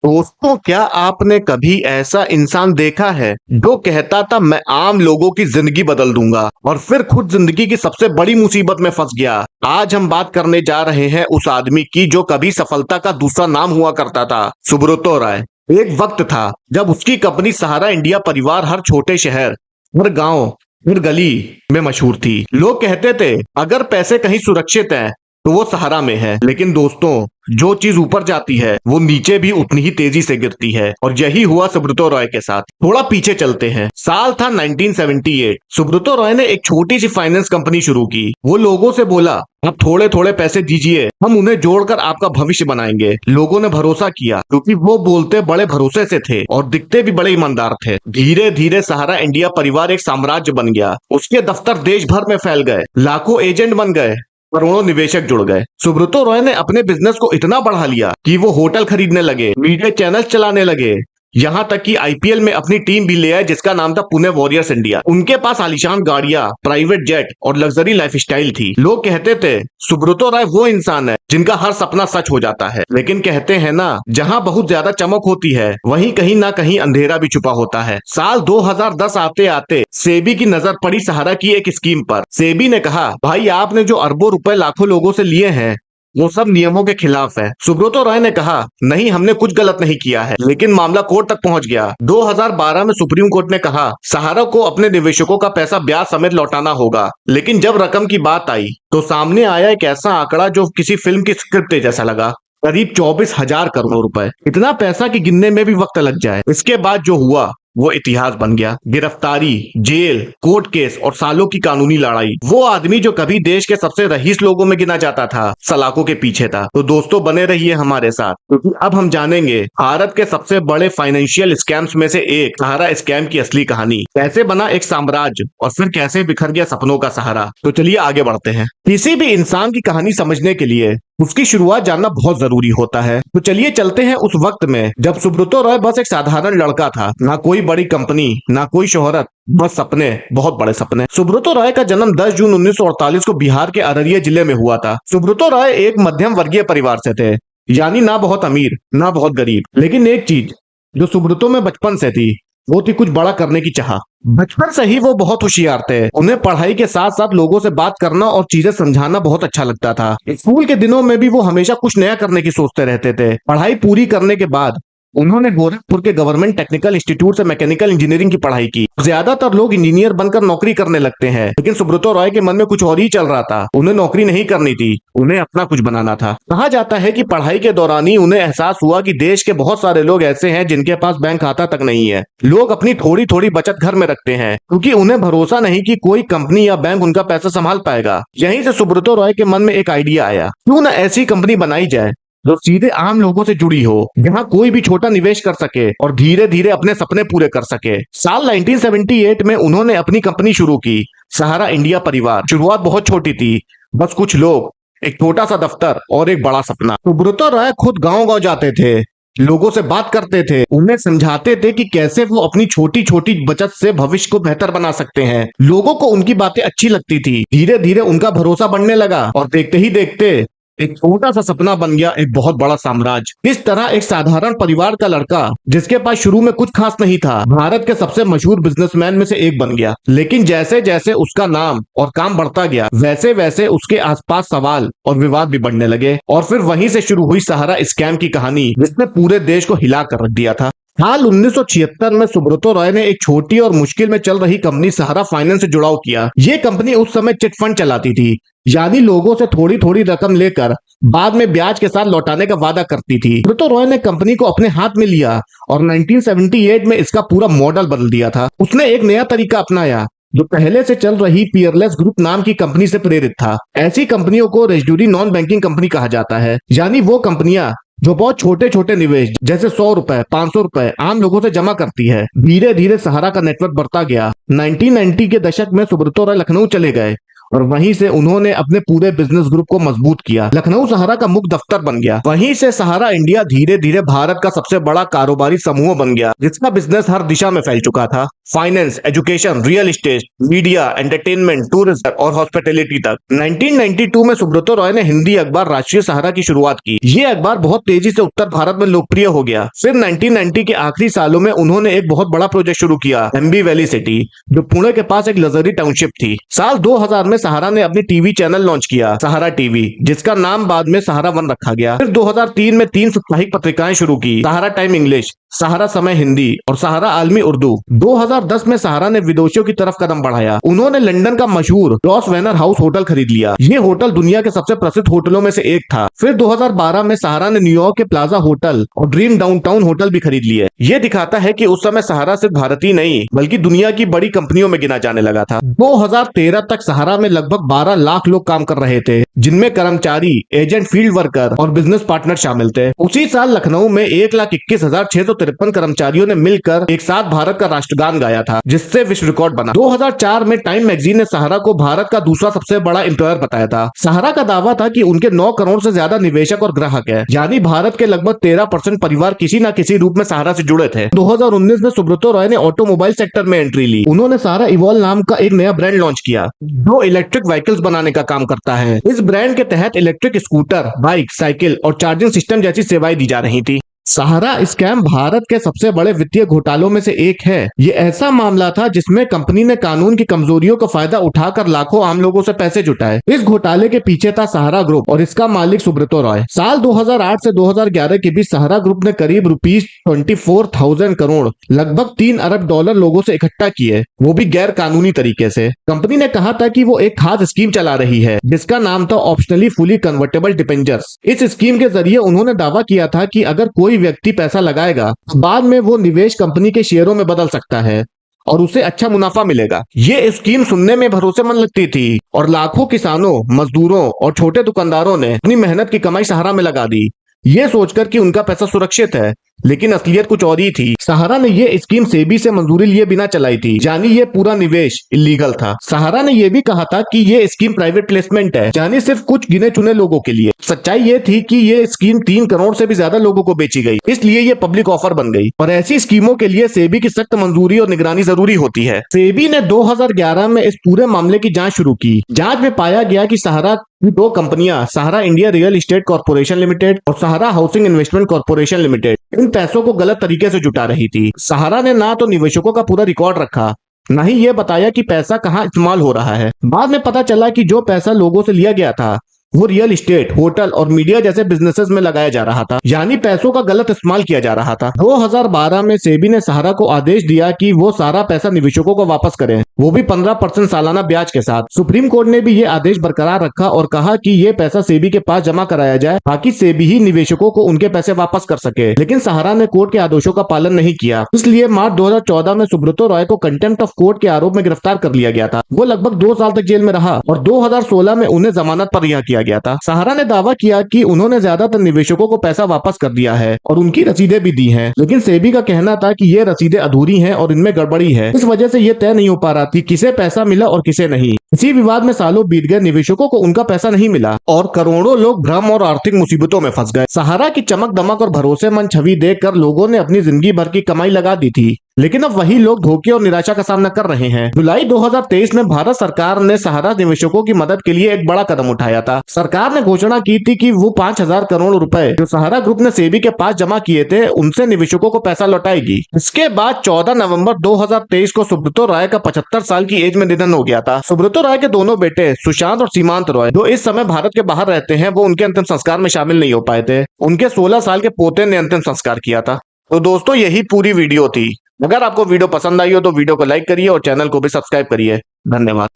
दोस्तों, क्या आपने कभी ऐसा इंसान देखा है जो कहता था मैं आम लोगों की जिंदगी बदल दूंगा और फिर खुद जिंदगी की सबसे बड़ी मुसीबत में फंस गया। आज हम बात करने जा रहे हैं उस आदमी की जो कभी सफलता का दूसरा नाम हुआ करता था, सुब्रतो राय। एक वक्त था जब उसकी कंपनी सहारा इंडिया परिवार हर छोटे शहर, हर गांव, हर गली में मशहूर थी। लोग कहते थे अगर पैसे कहीं सुरक्षित हैं तो वो सहारा में है। लेकिन दोस्तों, जो चीज ऊपर जाती है वो नीचे भी उतनी ही तेजी से गिरती है, और यही हुआ सुब्रतो रॉय के साथ। थोड़ा पीछे चलते हैं। साल था 1978। सुब्रतो रॉय ने एक छोटी सी फाइनेंस कंपनी शुरू की। वो लोगों से बोला, आप थोड़े थोड़े पैसे दीजिए, हम उन्हें जोड़कर आपका भविष्य बनाएंगे। लोगों ने भरोसा किया क्योंकि वो बोलते बड़े भरोसे से थे और दिखते भी बड़े ईमानदार थे। धीरे धीरे सहारा इंडिया परिवार एक साम्राज्य बन गया। उसके दफ्तर देश भर में फैल गए, लाखों एजेंट बन गए, करोड़ों निवेशक जुड़ गए। सुब्रतो रॉय ने अपने बिजनेस को इतना बढ़ा लिया कि वो होटल खरीदने लगे, मीडिया चैनल्स चलाने लगे, यहाँ तक कि आईपीएल में अपनी टीम भी ले आए जिसका नाम था पुणे वॉरियर्स इंडिया। उनके पास आलीशान गाड़ियां, प्राइवेट जेट और लग्जरी लाइफस्टाइल थी। लोग कहते थे सुब्रतो राय वो इंसान है जिनका हर सपना सच हो जाता है। लेकिन कहते हैं ना, जहाँ बहुत ज्यादा चमक होती है वहीं कहीं ना कहीं अंधेरा भी छुपा होता है। साल 2010 आते आते सेबी की नजर पड़ी सहारा की एक स्कीम पर। सेबी ने कहा, भाई आपने जो अरबों रुपए लाखों लोगों से लिए हैं वो सब नियमों के खिलाफ है। सुब्रतो राय ने कहा, नहीं हमने कुछ गलत नहीं किया है। लेकिन मामला कोर्ट तक पहुंच गया। 2012 में सुप्रीम कोर्ट ने कहा सहारा को अपने निवेशकों का पैसा ब्याज समेत लौटाना होगा। लेकिन जब रकम की बात आई तो सामने आया एक ऐसा आंकड़ा जो किसी फिल्म की स्क्रिप्ट जैसा लगा, करीब 24,000 करोड़ रुपए। इतना पैसा कि गिनने में भी वक्त लग जाए। इसके बाद जो हुआ वो इतिहास बन गया। गिरफ्तारी, जेल, कोर्ट केस और सालों की कानूनी लड़ाई। वो आदमी जो कभी देश के सबसे रईस लोगों में गिना जाता था, सलाखों के पीछे था। तो दोस्तों बने रहिए हमारे साथ, क्योंकि अब हम जानेंगे भारत के सबसे बड़े फाइनेंशियल स्कैम्स में से एक सहारा स्कैम की असली कहानी। कैसे बना एक साम्राज्य और फिर कैसे बिखर गया सपनों का सहारा। तो चलिए आगे बढ़ते हैं। किसी भी इंसान की कहानी समझने के लिए उसकी शुरुआत जानना बहुत जरूरी होता है। तो चलिए चलते हैं उस वक्त में जब सुब्रतो रॉय बस एक साधारण लड़का था। ना कोई बड़ी कंपनी, ना कोई शोहरत, बस सपने, बहुत बड़े सपने। सुब्रतो राय का जन्म 10 जून 1948 को बिहार के अररिया जिले में हुआ था। सुब्रतो राय एक मध्यम वर्गीय परिवार से थे, यानी ना बहुत अमीर ना बहुत गरीब। लेकिन एक चीज जो सुब्रतो में बचपन से थी वो थी कुछ बड़ा करने की चाह। बचपन से ही वो बहुत होशियार थे। उन्हें पढ़ाई के साथ साथ लोगों से बात करना और चीजें समझाना बहुत अच्छा लगता था। स्कूल के दिनों में भी वो हमेशा कुछ नया करने की सोचते रहते थे। पढ़ाई पूरी करने के बाद उन्होंने गोरखपुर के गवर्नमेंट टेक्निकल इंस्टीट्यूट से मैकेनिकल इंजीनियरिंग की पढ़ाई की। ज्यादातर लोग इंजीनियर बनकर नौकरी करने लगते हैं, लेकिन सुब्रतो रॉय के मन में कुछ और ही चल रहा था। उन्हें नौकरी नहीं करनी थी, उन्हें अपना कुछ बनाना था। कहा जाता है कि पढ़ाई के दौरान ही उन्हें एहसास हुआ कि देश के बहुत सारे लोग ऐसे हैं जिनके पास बैंक खाता तक नहीं है। लोग अपनी थोड़ी थोड़ी बचत घर में रखते हैं क्योंकि उन्हें भरोसा नहीं कि कोई कंपनी या बैंक उनका पैसा संभाल पाएगा। यहीं से सुब्रतो रॉय के मन में एक आइडिया आया, क्यों न ऐसी कंपनी बनाई जाए जो सीधे आम लोगों से जुड़ी हो, जहां कोई भी छोटा निवेश कर सके और धीरे धीरे अपने सपने पूरे कर सके। साल 1978 में उन्होंने अपनी कंपनी शुरू की, सहारा इंडिया परिवार। शुरुआत बहुत छोटी थी, बस कुछ लोग, एक छोटा सा दफ्तर और एक बड़ा सपना। सुब्रतो राय खुद गांव गांव जाते थे, लोगों से बात करते थे, उन्हें समझाते थे कि कैसे वो अपनी छोटी छोटी बचत से भविष्य को बेहतर बना सकते हैं। लोगों को उनकी बातें अच्छी लगती थी। धीरे धीरे उनका भरोसा बढ़ने लगा और देखते ही देखते एक छोटा सा सपना बन गया एक बहुत बड़ा साम्राज्य। इस तरह एक साधारण परिवार का लड़का जिसके पास शुरू में कुछ खास नहीं था, भारत के सबसे मशहूर बिजनेसमैन में से एक बन गया। लेकिन जैसे जैसे उसका नाम और काम बढ़ता गया, वैसे वैसे उसके आसपास सवाल और विवाद भी बढ़ने लगे। और फिर वहीं से शुरू हुई सहारा स्कैम की कहानी, जिसने पूरे देश को हिला कर रख दिया था। साल 1976 में सुब्रतो रॉय ने एक छोटी और मुश्किल में चल रही कंपनी सहारा फाइनेंस से जुड़ाव किया। ये कंपनी उस समय चिट फंड चलाती थी, यानी लोगों से थोड़ी थोड़ी रकम लेकर बाद में ब्याज के साथ लौटाने का वादा करती थी। सुब्रतो रॉय ने कंपनी को अपने हाथ में लिया और 1978 में इसका पूरा मॉडल बदल दिया था। उसने एक नया तरीका अपनाया जो पहले से चल रही पियरलेस ग्रुप नाम की कंपनी से प्रेरित था। ऐसी कंपनियों को रेजिडुअरी नॉन बैंकिंग कंपनी कहा जाता है, यानी वो कंपनियां जो बहुत छोटे छोटे निवेश जैसे 100 रुपए, 500 रुपए आम लोगों से जमा करती है। धीरे धीरे सहारा का नेटवर्क बढ़ता गया। 1990 के दशक में सुब्रतो राय लखनऊ चले गए और वहीं से उन्होंने अपने पूरे बिजनेस ग्रुप को मजबूत किया। लखनऊ सहारा का मुख्य दफ्तर बन गया। वहीं से सहारा इंडिया धीरे धीरे भारत का सबसे बड़ा कारोबारी समूह बन गया, जिसका बिजनेस हर दिशा में फैल चुका था। Finance, education, real estate, media, entertainment, tourism और हॉस्पिटैलिटी तक। 1992 में सुब्रतो रॉय ने हिंदी अखबार राष्ट्रीय सहारा की शुरुआत की। ये अखबार बहुत तेजी से उत्तर भारत में लोकप्रिय हो गया। फिर 1990 के आखिरी सालों में उन्होंने एक बहुत बड़ा प्रोजेक्ट शुरू किया, एमबी वैली सिटी, जो पुणे के पास एक लग्जरी टाउनशिप थी। साल 2000 में सहारा ने अपनी टीवी चैनल लॉन्च किया, सहारा टीवी, जिसका नाम बाद में सहारा वन रखा गया। फिर 2003 में 3 साप्ताहिक पत्रिकाएं शुरू की, सहारा टाइम इंग्लिश, सहारा समय हिंदी और सहारा आलमी उर्दू। 2010 में सहारा ने विदेशों की तरफ कदम बढ़ाया। उन्होंने लंदन का मशहूर ग्रॉसवेनर हाउस होटल खरीद लिया। ये होटल दुनिया के सबसे प्रसिद्ध होटलों में से एक था। फिर 2012 में सहारा ने न्यूयॉर्क के प्लाजा होटल और ड्रीम डाउनटाउन होटल भी खरीद लिए। ये दिखाता है कि उस समय सहारा सिर्फ भारतीय नहीं बल्कि दुनिया की बड़ी कंपनियों में गिना जाने लगा था। 2013 तक सहारा में लगभग 12 लाख लोग काम कर रहे थे, जिनमें कर्मचारी, एजेंट, फील्ड वर्कर और बिजनेस पार्टनर शामिल थे। उसी साल लखनऊ में 1,21,653 कर्मचारियों ने मिलकर एक साथ भारत का राष्ट्रगान गाया था, जिससे विश्व रिकॉर्ड बना। 2004 में टाइम मैगजीन ने सहारा को भारत का दूसरा सबसे बड़ा एम्प्लॉयर बताया था। सहारा का दावा था कि उनके 9 करोड़ से ज्यादा निवेशक और ग्राहक है, यानी भारत के लगभग 13% परिवार किसी न किसी रूप में सहारा से जुड़े थे। 2019 में सुब्रतो रॉय ने ऑटोमोबाइल सेक्टर में एंट्री ली। उन्होंने सहारा इवॉल्व नाम का एक नया ब्रांड लॉन्च किया, जो इलेक्ट्रिक व्हीकल्स बनाने का काम करता है। इस ब्रांड के तहत इलेक्ट्रिक स्कूटर, बाइक, साइकिल और चार्जिंग सिस्टम जैसी सेवाएं दी जा रही थी। सहारा स्कैम भारत के सबसे बड़े वित्तीय घोटालों में से एक है। ये ऐसा मामला था जिसमें कंपनी ने कानून की कमजोरियों का फायदा उठाकर लाखों आम लोगों से पैसे जुटाए। इस घोटाले के पीछे था सहारा ग्रुप और इसका मालिक सुब्रतो रॉय। साल 2008 से 2011 के बीच सहारा ग्रुप ने करीब ₹24,000 करोड़, लगभग $3 अरब लोगों से इकट्ठा किए, वो भी गैर कानूनी तरीके से। कंपनी ने कहा था कि वो एक खास स्कीम चला रही है, जिसका नाम था ऑप्शनली फुली कन्वर्टेबल डिबेंचर्स। इस स्कीम के जरिए उन्होंने दावा किया था कि अगर कोई व्यक्ति पैसा लगाएगा तो बाद में वो निवेश कंपनी के शेयरों में बदल सकता है और उसे अच्छा मुनाफा मिलेगा। ये स्कीम सुनने में भरोसेमंद लगती थी और लाखों किसानों, मजदूरों और छोटे दुकानदारों ने अपनी मेहनत की कमाई सहारा में लगा दी, ये सोचकर कि उनका पैसा सुरक्षित है। लेकिन असलियत कुछ और ही थी। सहारा ने ये स्कीम सेबी से मंजूरी लिए बिना चलाई थी, यानी ये पूरा निवेश इलीगल था। सहारा ने यह भी कहा था कि ये स्कीम प्राइवेट प्लेसमेंट है, यानी सिर्फ कुछ गिने चुने लोगों के लिए। सच्चाई ये थी कि ये स्कीम 3 करोड़ से भी ज्यादा लोगों को बेची गई, इसलिए ये पब्लिक ऑफर बन गई। और ऐसी स्कीमों के लिए सेबी की सख्त मंजूरी और निगरानी जरूरी होती है। सेबी ने 2011 में इस पूरे मामले की जांच शुरू की। जांच में पाया गया कि सहारा की 2 कंपनियां, Sahara India real estate corporation limited और Sahara housing investment corporation limited, इन पैसों को गलत तरीके से जुटा रही थी। सहारा ने ना तो निवेशकों का पूरा रिकॉर्ड रखा, न ही ये बताया कि पैसा कहां इस्तेमाल हो रहा है। बाद में पता चला कि जो पैसा लोगों से लिया गया था वो रियल एस्टेट, होटल और मीडिया जैसे बिजनेसेस में लगाया जा रहा था, यानी पैसों का गलत इस्तेमाल किया जा रहा था। 2012 में सेबी ने सहारा को आदेश दिया कि वो सारा पैसा निवेशकों को वापस करें, वो भी 15% सालाना ब्याज के साथ। सुप्रीम कोर्ट ने भी ये आदेश बरकरार रखा और कहा कि ये पैसा सेबी के पास जमा कराया जाए ताकि सेबी ही निवेशकों को उनके पैसे वापस कर सके। लेकिन सहारा ने कोर्ट के आदेशों का पालन नहीं किया, इसलिए मार्च 2014 में सुब्रतो रॉय को कंटेम्प्ट ऑफ कोर्ट के आरोप में गिरफ्तार कर लिया गया था। वो लगभग 2 साल तक जेल में रहा और 2016 में उन्हें जमानत पर रिहा किया गया था। सहारा ने दावा किया कि उन्होंने ज्यादातर निवेशकों को पैसा वापस कर दिया है और उनकी रसीदें भी दी हैं, लेकिन सेबी का कहना था कि ये रसीदें अधूरी हैं और इनमें गड़बड़ी है। इस वजह से ये तय नहीं हो पा रहा थी किसे पैसा मिला और किसे नहीं। इसी विवाद में सालों बीत गए, निवेशकों को उनका पैसा नहीं मिला और करोड़ों लोग भ्रम और आर्थिक मुसीबतों में फंस गए। सहारा की चमक दमक और भरोसेमंद छवि देखकर लोगों ने अपनी जिंदगी भर की कमाई लगा दी थी, लेकिन अब वही लोग धोखे और निराशा का सामना कर रहे हैं। जुलाई 2023 में भारत सरकार ने सहारा निवेशकों की मदद के लिए एक बड़ा कदम उठाया था। सरकार ने घोषणा की थी कि वो 5,000 करोड़ रुपए जो सहारा ग्रुप ने सेबी के पास जमा किए थे, उनसे निवेशकों को पैसा लौटाएगी। इसके बाद 14 नवंबर 2023 को सुब्रतो रॉय का 75 साल की एज में निधन हो गया था। सुब्रतो रॉय के दोनों बेटे सुशांत और सीमांत रॉय, जो इस समय भारत के बाहर रहते हैं, वो उनके अंतिम संस्कार में शामिल नहीं हो पाए थे। उनके 16 साल के पोते ने अंतिम संस्कार किया था। तो दोस्तों, यही पूरी वीडियो थी। अगर आपको वीडियो पसंद आई हो तो वीडियो को लाइक करिए और चैनल को भी सब्सक्राइब करिए। धन्यवाद।